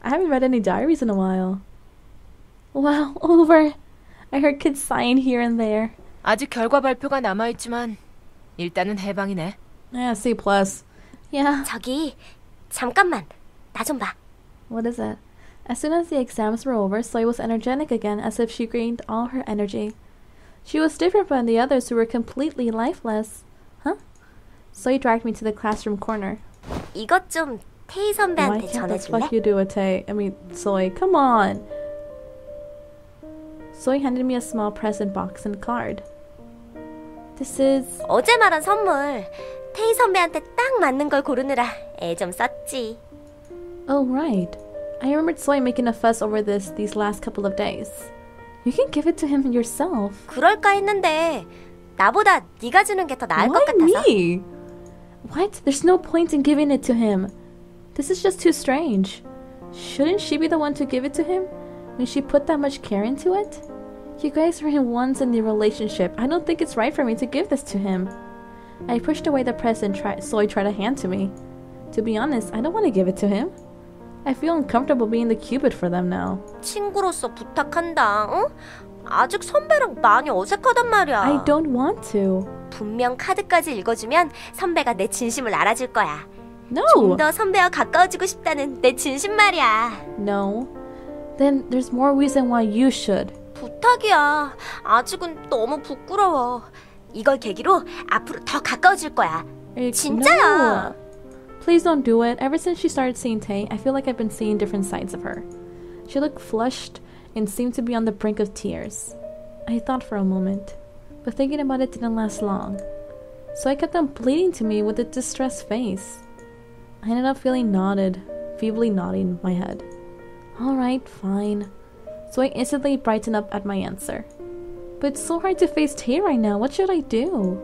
I haven't read any diaries in a while. Wow, over. I heard kids sighing here and there. 아직 결과 발표가 남아있지만 일단은 해방이네. Yeah, C+. Yeah. 저기, 잠깐만. 나 좀 봐. What is it? As soon as the exams were over, Soy was energetic again, as if she gained all her energy. She was different from the others who were completely lifeless. Huh? Soy dragged me to the classroom corner. 이것 좀 테이 Why 선배한테 can't the 전해줄래? fuck you do it, Tay? I mean, Soy, come on! Soy handed me a small present box and card. This is... 어제 말한 선물. 테이 선배한테 딱 맞는 걸 고르느라 애 좀 썼지. Oh, right. I remembered Soy making a fuss over these last couple of days. You can give it to him yourself. 그럴까 했는데 나보다 네가 주는 게 더 나을 것 Why 같아서. me? What? There's no point in giving it to him. This is just too strange. Shouldn't she be the one to give it to him when she put that much care into it? You guys are in once in the relationship. I don't think it's right for me to give this to him. I pushed away the present Soy tried to hand to me. To be honest, I don't want to give it to him. I feel uncomfortable being the cupid for them now. 친구로서 부탁한다. 응? 아직 선배랑 많이 어색하단 말이야. I don't want to. 분명 카드까지 읽어주면 선배가 내 진심을 알아줄 거야. No. 좀 더 선배와 가까워지고 싶다는 내 진심 말이야. No. Then there's more reason why you should. 부탁이야. 아직은 너무 부끄러워. 이걸 계기로 앞으로 더 가까워질 거야. 진짜야. No. Please don't do it. Ever since she started seeing Tay, I feel like I've been seeing different sides of her. She looked flushed and seemed to be on the brink of tears. I thought for a moment, but thinking about it didn't last long. So I kept on pleading to me with a distressed face. I ended up feeling feebly nodding my head. Alright, fine. So I instantly brightened up at my answer. But it's so hard to face Tay right now. What should I do?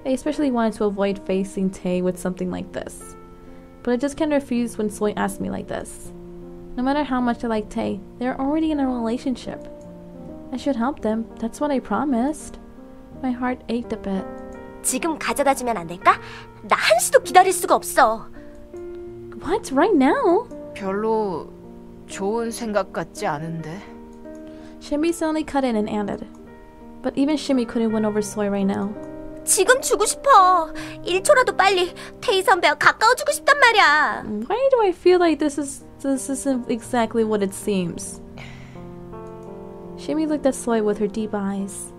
I especially wanted to avoid facing Tay with something like this. But I just can't refuse when Soy asks me like this. No matter how much I like Tay, they're already in a relationship. I should help them. That's what I promised. My heart ached a bit. 지금 가져다 주면 안 될까? 나 한시도 기다릴 수가 없어. What? Right now? 별로 좋은 생각 같지 않은데. Shimmy suddenly cut in and added. But even Shimmy couldn't win over Soy right now. 지금 주고 싶어. 1초라도 빨리 테이 선배와 가까워지고 싶단 말이야. Why do I feel like this isn't exactly what it seems? Shimmy looked at Soy with her deep eyes.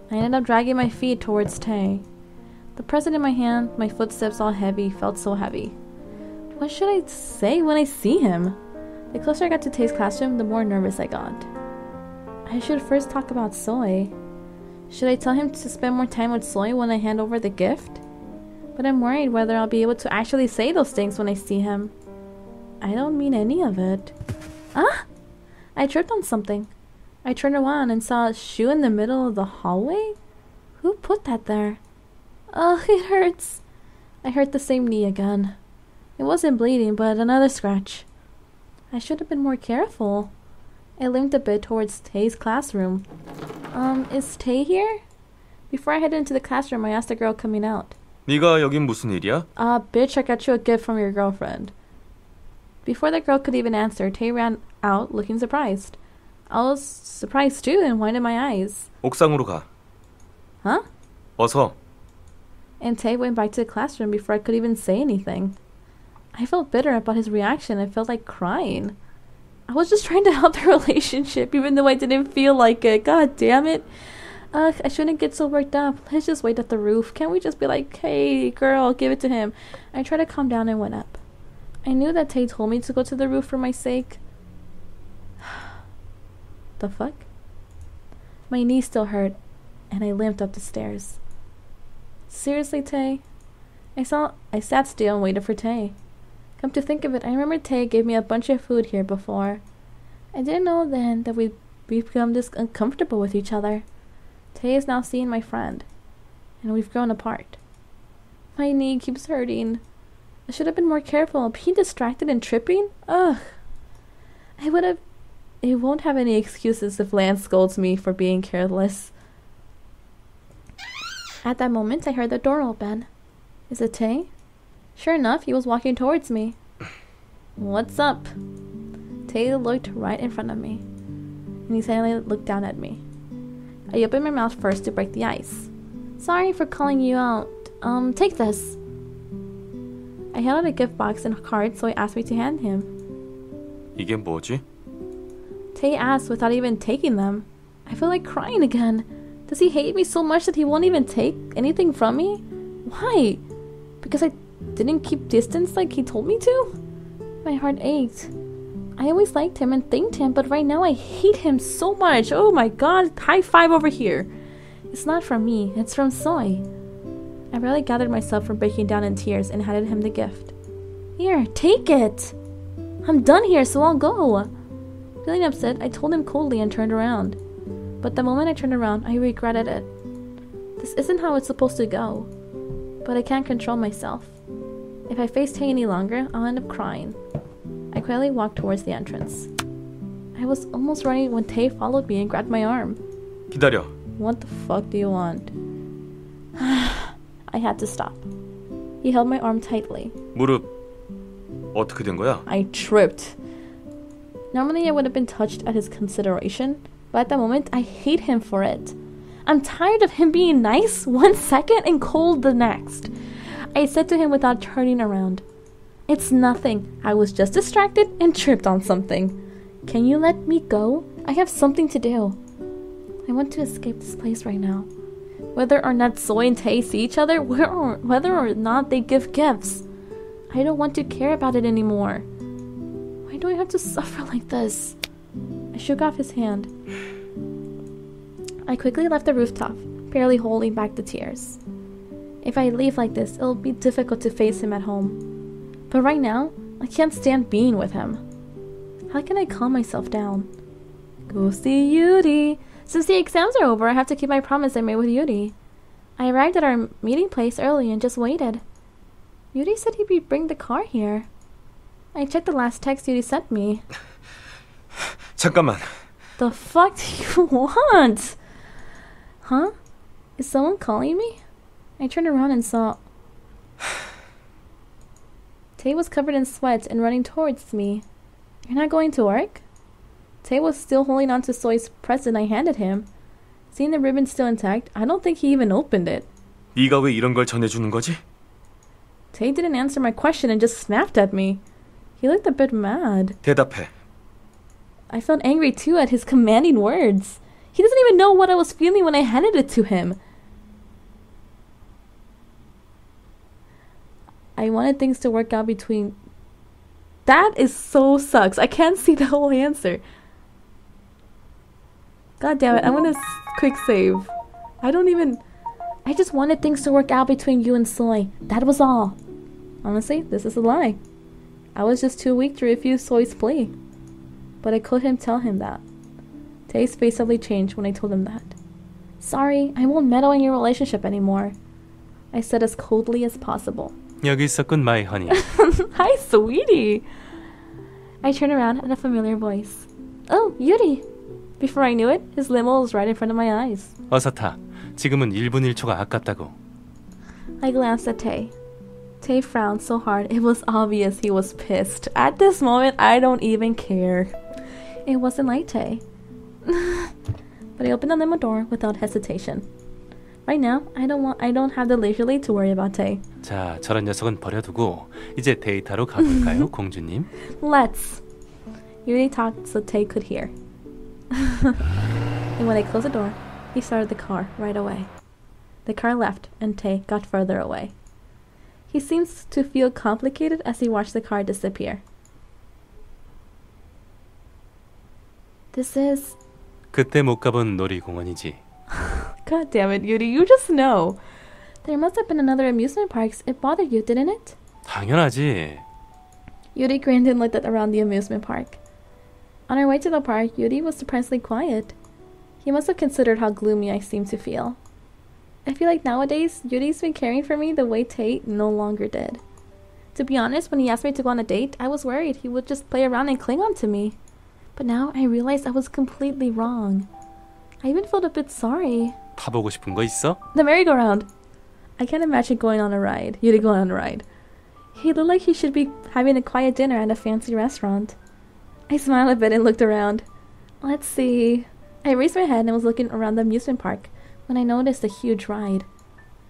I ended up dragging my feet towards Tay. The present in my hand, my footsteps all heavy, felt so heavy. What should I say when I see him? The closer I got to Tay's classroom, the more nervous I got. I should first talk about Soy. Should I tell him to spend more time with Soy when I hand over the gift? But I'm worried whether I'll be able to actually say those things when I see him. I don't mean any of it. Ah! I tripped on something. I turned around and saw a shoe in the middle of the hallway? Who put that there? Ugh, it hurts. I hurt the same knee again. It wasn't bleeding, but another scratch. I should have been more careful. I limped a bit towards Tay's classroom. Is Tei here? Before I headed into the classroom, I asked the girl coming out. 네가 여긴 무슨 일이야? Bitch, I got you a gift from your girlfriend. Before the girl could even answer, Tei ran out looking surprised. I was surprised too and widened my eyes. 옥상으로 가. Huh? 어서. And Tei went back to the classroom before I could even say anything. I felt bitter about his reaction and felt like crying. I was just trying to help the relationship, even though I didn't feel like it. God damn it. I shouldn't get so worked up. Let's just wait at the roof. Can't we just be like, hey, girl, give it to him? I tried to calm down and went up. I knew that Tay told me to go to the roof for my sake. The fuck? My knee still hurt, and I limped up the stairs. Seriously, Tay? I sat still and waited for Tay. Come to think of it, I remember Tay gave me a bunch of food here before. I didn't know then that we'd become this uncomfortable with each other. Tay is now seeing my friend, and we've grown apart. My knee keeps hurting. I should have been more careful. Being distracted and tripping? Ugh. It won't have any excuses if Lance scolds me for being careless. At that moment, I heard the door open. Is it Tay? Sure enough, he was walking towards me. What's up? Tei looked right in front of me, and he suddenly looked down at me. I opened my mouth first to break the ice. Sorry for calling you out. Take this. I held out a gift box and a card, so he asked me to hand him. 이게 뭐지? Tei asked without even taking them. I feel like crying again. Does he hate me so much that he won't even take anything from me? Why? Because I didn't keep distance like he told me to? My heart ached. I always liked him and thanked him, but right now I hate him so much. Oh my god, high five over here. It's not from me, it's from Soy. I barely gathered myself from breaking down in tears and handed him the gift. Here, take it! I'm done here, so I'll go. Feeling upset, I told him coldly and turned around. But the moment I turned around, I regretted it. This isn't how it's supposed to go. But I can't control myself. If I face Tei any longer, I'll end up crying. I quietly walked towards the entrance. I was almost running when Tei followed me and grabbed my arm. 기다려. What the fuck do you want? I had to stop. He held my arm tightly. 무릎 어떻게 된 거야? I tripped. Normally I would have been touched at his consideration, but at the moment I hate him for it. I'm tired of him being nice one second and cold the next. I said to him without turning around. It's nothing. I was just distracted and tripped on something. Can you let me go? I have something to do. I want to escape this place right now. Whether or not Soy and Tei see each other, whether or not they give gifts. I don't want to care about it anymore. Why do I have to suffer like this? I shook off his hand. I quickly left the rooftop, barely holding back the tears. If I leave like this, it'll be difficult to face him at home. But right now, I can't stand being with him. How can I calm myself down? Go see Yuri. Since the exams are over, I have to keep my promise I made with Yuri. I arrived at our meeting place early and just waited. Yuri said he'd bring the car here. I checked the last text Yuri sent me. 잠깐만. The fuck do you want? Huh? Is someone calling me? I turned around and saw... Tei was covered in sweat and running towards me. You're not going to work? Tei was still holding on to Soy's present I handed him. Seeing the ribbon still intact, I don't think he even opened it. 네가 왜 이런 걸 전해주는 거지? Tei didn't answer my question and just snapped at me. He looked a bit mad. 대답해. I felt angry too at his commanding words. He doesn't even know what I was feeling when I handed it to him. I wanted things to work out between... That is so sucks. I can't see the whole answer. God damn it, I'm gonna quick save. I just wanted things to work out between you and Soy. That was all. Honestly, this is a lie. I was just too weak to refuse Soy's plea. But I couldn't tell him that. Tei's face suddenly changed when I told him that. Sorry, I won't meddle in your relationship anymore. I said as coldly as possible. 여기 있었군, my honey. Hi, sweetie. I turned around at a familiar voice. Oh, Yuri. Before I knew it, his limo was right in front of my eyes. 어서 타. 지금은 1분 1초가 아깝다고. I glanced at Tei. Tei frowned so hard it was obvious he was pissed. At this moment, I don't even care. It wasn't like Tei. But I opened the limo door without hesitation. Right now, I don't have the leisurely to worry about Tei. 자, 저런 녀석은 버려두고 이제 데이터로 가볼까요, 공주님? Let's. Yuri talked so Tei could hear. And when I closed the door, he started the car right away. The car left, and Tei got further away. He seems to feel complicated as he watched the car disappear. This is... 그때 못 가본 놀이공원이지. God damn it, Yuri, you just know. There must have been another amusement park. It bothered you, didn't it? 당연하지. Yuri grinned and looked around the amusement park. On our way to the park, Yuri was surprisingly quiet. He must have considered how gloomy I seemed to feel. I feel like nowadays, Yuri's been caring for me the way Tei no longer did. To be honest, when he asked me to go on a date, I was worried he would just play around and cling on to me. But now I realized I was completely wrong. I even felt a bit sorry. 타보고 싶은 거 있어? The merry-go-round. I can't imagine going on a ride. Yuri going on a ride. He looked like he should be having a quiet dinner at a fancy restaurant. I smiled a bit and looked around. Let's see. I raised my head and was looking around the amusement park when I noticed a huge ride.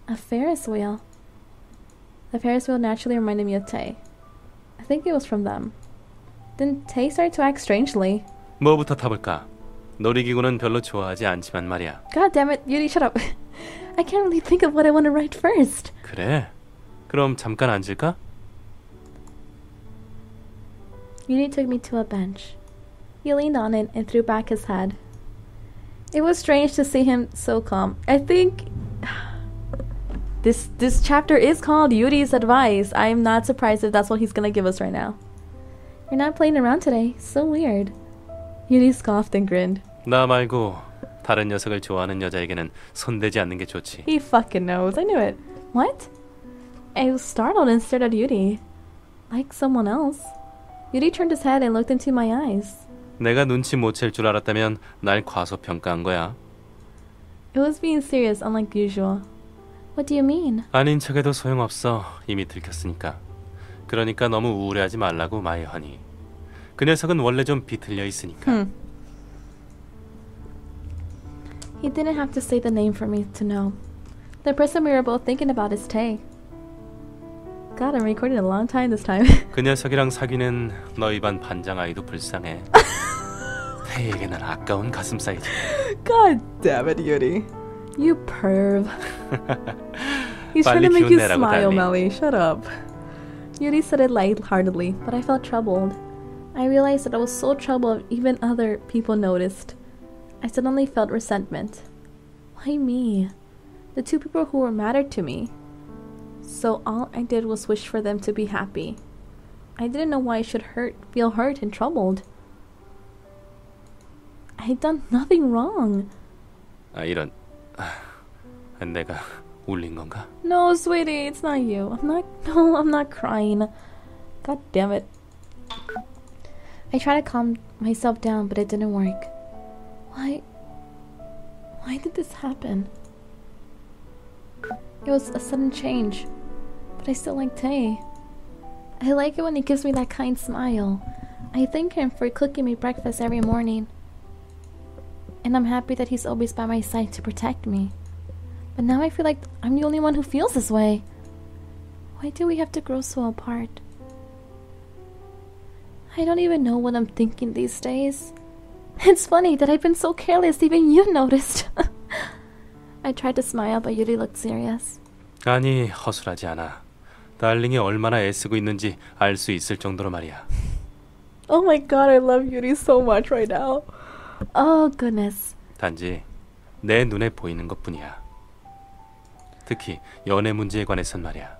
A Ferris wheel. The Ferris wheel naturally reminded me of Tei. I think it was from them. Then Tei started to act strangely. 뭐부터 타볼까? 놀이기구는 별로 좋아하지 않지만 말이야. God damn it, Yuri, shut up. I can't really think of what I want to ride first. 그래? 그럼 잠깐 앉을까? Yuri took me to a bench. He leaned on it and threw back his head. It was strange to see him so calm. I think this chapter is called Yuri's Advice. I'm not surprised if that's what he's gonna give us right now. You're not playing around today. So weird. Yuri scoffed and grinned. 나 말고 다른 녀석을 좋아하는 여자에게는 손대지 않는 게 좋지. He fucking knows. I knew it. What? I was startled and stared at Yuri. Like someone else. Yuri turned his head and looked into my eyes. 내가 눈치 못 챌 줄 알았다면 날 과소평가한 거야. It was being serious, unlike usual. What do you mean? 아닌 척해도 소용없어. 이미 들켰으니까. 그러니까 너무 우울해하지 말라고 마이 허니. 그 녀석은 원래 좀 비틀려 있으니까. He didn't have to say the name for me to know. The person we were both thinking about is Tei. God, I'm recording a long time this time. 그 녀석이랑 사귀는 너희 반 반장 아이도 불쌍해. 태희에게는 아까운 가슴 사이즈. God damn it, Yuri. You perv. He's trying 빨리 to make you 기운 내라고, smile, 달리. Melly. Shut up. Yuri said it lightheartedly, but I felt troubled. I realized that I was so troubled even other people noticed. I suddenly felt resentment. Why me? The two people who were mattered to me. So all I did was wish for them to be happy. I didn't know why I should feel hurt and troubled. I had done nothing wrong. 아 이런. 내가 울린 건가? No, sweetie, it's not you. I'm not crying. God damn it. I tried to calm myself down, but it didn't work. Why did this happen? It was a sudden change, but I still like Tei. I like it when he gives me that kind smile. I thank him for cooking me breakfast every morning. And I'm happy that he's always by my side to protect me. But now I feel like I'm the only one who feels this way. Why do we have to grow so apart? I don't even know what I'm thinking these days. It's funny that I've been so careless even you noticed. I tried to smile, but Yuri looked serious. 아니 허술하지 않아. 달링이 얼마나 애쓰고 있는지 알 수 있을 정도로 말이야. Oh my god, I love Yuri so much right now. Oh goodness. 단지 내 눈에 보이는 것뿐이야. 특히 연애 문제에 관해선 말이야.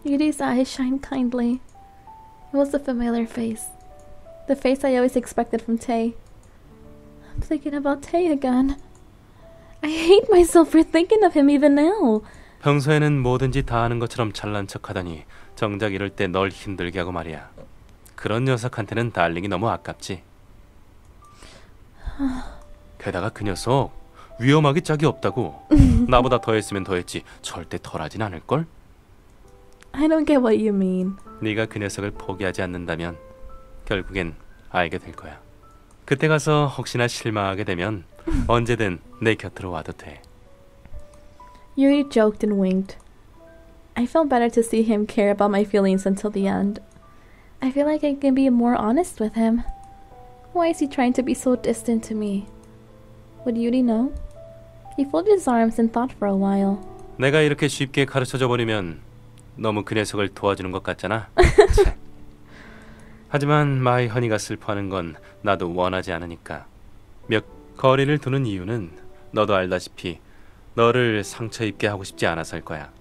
Yuri's eyes shined kindly. It was a familiar face. The face I always expected from Tei. I'm thinking about Tei again. I hate myself for thinking of him even now. 평소에는 뭐든지 다 아는 것처럼 잘난 척하더니 정작 이럴 때 널 힘들게 하고 말이야. 그런 녀석한테는 달링이 너무 아깝지. 게다가 그 녀석 위험하기 짝이 없다고. 나보다 더 했으면 더 했지 절대 덜하진 않을걸? I don't get what you mean. 네가 그 녀석을 포기하지 않는다면 결국엔 알게 될 거야. 그때 가서 혹시나 실망하게 되면 언제든 내 곁으로 와도 돼. Yuri joked and winked. I felt better to see him care about my feelings until the end. I feel like I can be more honest with him. Why is he trying to be so distant to me? Would Yuri know? He folded his arms and thought for a while. 내가 이렇게 쉽게 가르쳐줘 버리면 너무 그 녀석을 도와주는 것 같잖아. 하지만 마이 허니가 슬퍼하는 건 나도 원하지 않으니까. 몇 거리를 두는 이유는 너도 알다시피 너를 상처 입게 하고 싶지 않아서일 거야.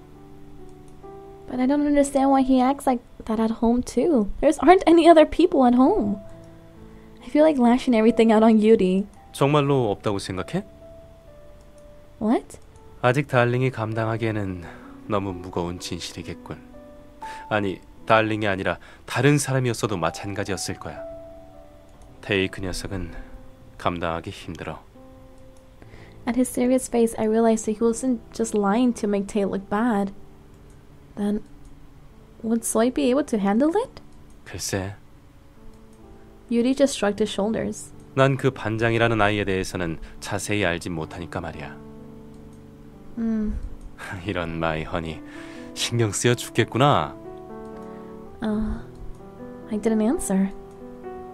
But I don't understand why he acts like that at home too. There aren't any other people at home. I feel like lashing everything out on Yuri. 정말로 없다고 생각해? What? 아직 달링이 감당하기에는 너무 무거운 진실이겠군. 아니, 달링이 아니라 다른 사람이었어도 마찬가지였을 거야. 테이 그 녀석은 감당하기 힘들어. At his serious face, I realized that he wasn't just lying to make Tay look bad. Then, would Soy be able to handle it? 글쎄, Yuri just shrugged his shoulders. 난 그 반장이라는 아이에 대해서는 자세히 알지 못하니까 말이야. 이런 마이 허니, 신경 쓰여 죽겠구나. I didn't answer.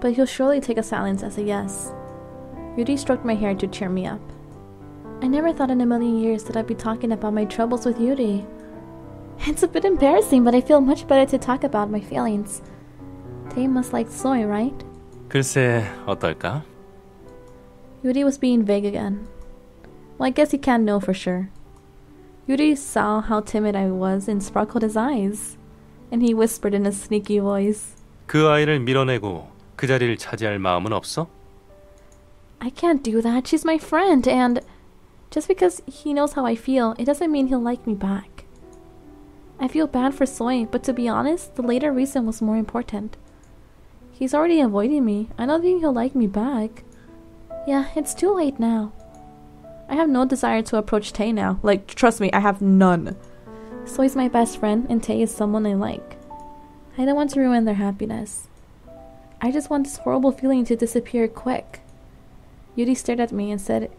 But he'll surely take a silence as a yes. Yuri stroked my hair to cheer me up. I never thought in a million years that I'd be talking about my troubles with Yuri. It's a bit embarrassing, but I feel much better to talk about my feelings. They must like Soy, right? 글쎄, 어떨까? Yuri was being vague again. Well, I guess he can't know for sure. Yuri saw how timid I was and sparkled his eyes. And he whispered in a sneaky voice. 그 아이를 밀어내고 그 자리를 차지할 마음은 없어? I can't do that. She's my friend, and just because he knows how I feel, it doesn't mean he'll like me back. I feel bad for Soy, but to be honest, the later reason was more important. He's already avoiding me. I don't think he'll like me back. Yeah, it's too late now. I have no desire to approach Tei now. Like, trust me, I have none. Soy's my best friend, and Tei is someone I like. I don't want to ruin their happiness. I just want this horrible feeling to disappear quick. Yuri stared at me and said,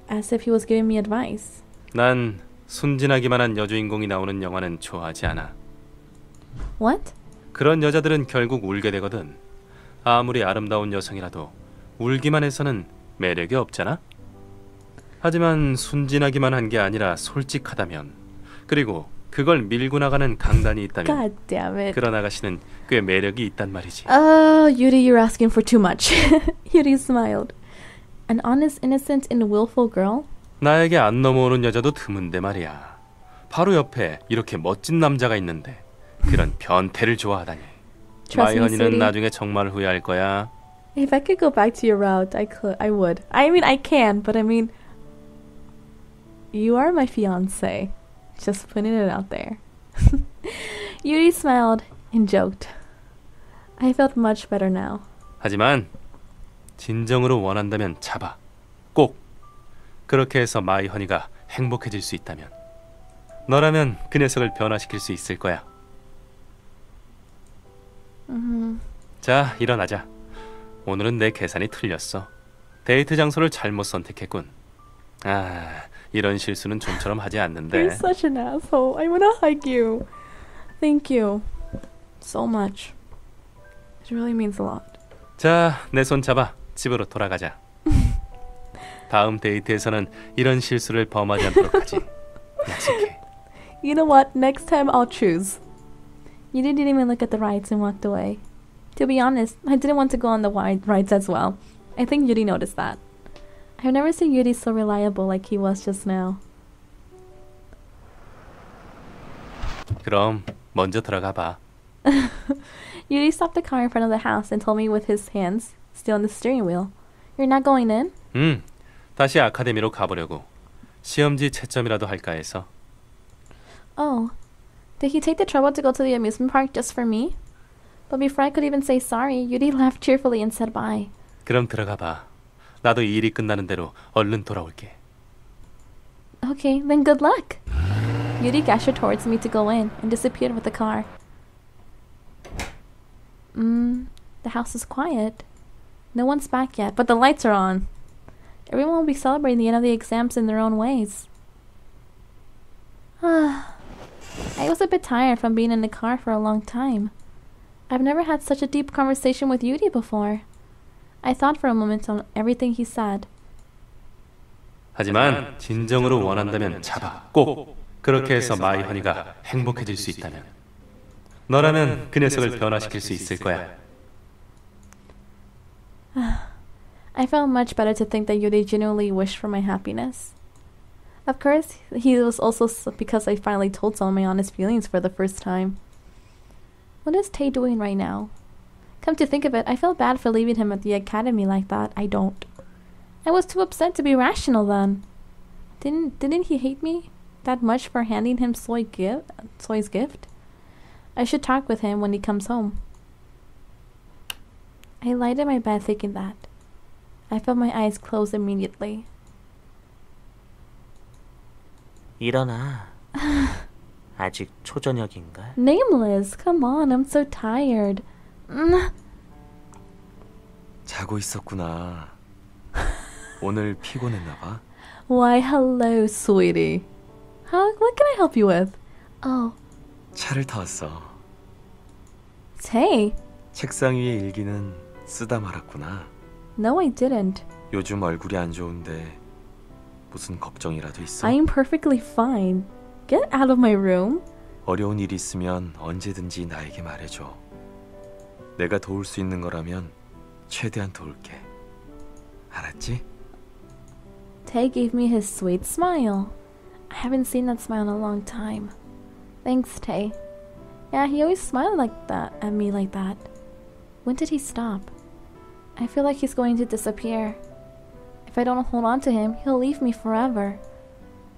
as if he was giving me advice. 난 순진하기만 한 여주인공이 나오는 영화는 좋아하지 않아. What? 그런 여자들은 결국 울게 되거든. 아무리 아름다운 여성이라도 울기만 해서는 매력이 없잖아. 하지만 순진하기만 한 게 아니라 솔직하다면, 그리고 그걸 밀고 나가는 강단이 있다면, God damn it. 그런 아가씨는 꽤 매력이 있단 말이지. Oh, Yuri, you're asking for too much. Yuri smiled. An honest, innocent, and willful girl? 나에게 안 넘어오는 여자도 드문데 말이야. 바로 옆에 이렇게 멋진 남자가 있는데 그런 변태를 좋아하다니. Trust me, 마이언이는 sweetie. 나중에 정말 후회할 거야. If I could go back to your route, I would. I mean, I can, but I mean, you are my fiance. Just putting it out there. Yuri smiled and joked. I felt much better now. 하지만 진정으로 원한다면 잡아. 꼭. 그렇게 해서 마이허니가 행복해질 수 있다면, 너라면 그 녀석을 변화시킬 수 있을 거야. 자, 일어나자. 오늘은 내 계산이 틀렸어. 데이트 장소를 잘못 선택했군. 아, 이런 실수는 좀처럼 하지 않는데. You're such an asshole. I wanna hug you. Thank you so much. It really means a lot. 자, 내 손 잡아. 집으로 돌아가자. 다음 데이트에서는 이런 실수를 범하지 않도록 하지. 약속해. You know what? Next time I'll choose. Yuri didn't even look at the rides and walked away. To be honest, I didn't want to go on the rides as well. I think Yuri noticed that. I've never seen Yuri so reliable like he was just now. 그럼 먼저 들어가 봐. Yuri stopped the car in front of the house and told me with his hands still on the steering wheel. You're not going in? 다시 아카데미로 가보려고. 시험지 채점이라도 할까 해서. Oh. Did he take the trouble to go to the amusement park just for me? But before I could even say sorry, Yuri laughed cheerfully and said bye. 그럼 들어가 봐. 나도 이 일이 끝나는 대로 얼른 돌아올게. Okay, then good luck. Yuri gestured towards me to go in and disappeared with the car. The house is quiet. No one's back yet, but the lights are on. Everyone will be celebrating the end of the exams in their own ways. I was a bit tired from being in the car for a long time. I've never had such a deep conversation with Yuri before. I thought for a moment on everything he said. 하지만 진정으로 원한다면 잡아. 꼭. 그렇게 해서 마이허니가 행복해질 수 있다면, 너라면 그 녀석을 변화시킬 수 있을 거야. I felt much better to think that Yuri genuinely wished for my happiness. Of course, he was also because I finally told some of my honest feelings for the first time. What is Tei doing right now? Come to think of it, I felt bad for leaving him at the academy like that. I don't. I was too upset to be rational then. Didn't he hate me that much for handing him Soy's gift? I should talk with him when he comes home. I lied in my bed thinking that. I felt my eyes close immediately. 일어나. 아직 초저녁인가? Nameless, come on, I'm so tired. 자고 있었구나. 오늘 피곤했나 봐. Why, hello, sweetie. What can I help you with? Oh, 차를 타왔어. Tei. 책상 위에 일기는 쓰다 말았구나. No, I didn't. 요즘 얼굴이 안 좋은데 무슨 걱정이라도 있어? I am perfectly fine. Get out of my room. 어려운 일 있으면 언제든지 나에게 말해줘. 내가 도울 수 있는 거라면 최대한 도울게. 알았지? Tay gave me his sweet smile. I haven't seen that smile in a long time. Thanks, Tay. Yeah, he always smiled like that at me like that. When did he stop? I feel like he's going to disappear. If I don't hold on to him, he'll leave me forever.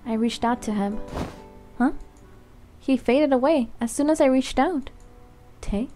I reached out to him. Huh? He faded away as soon as I reached out. Tay?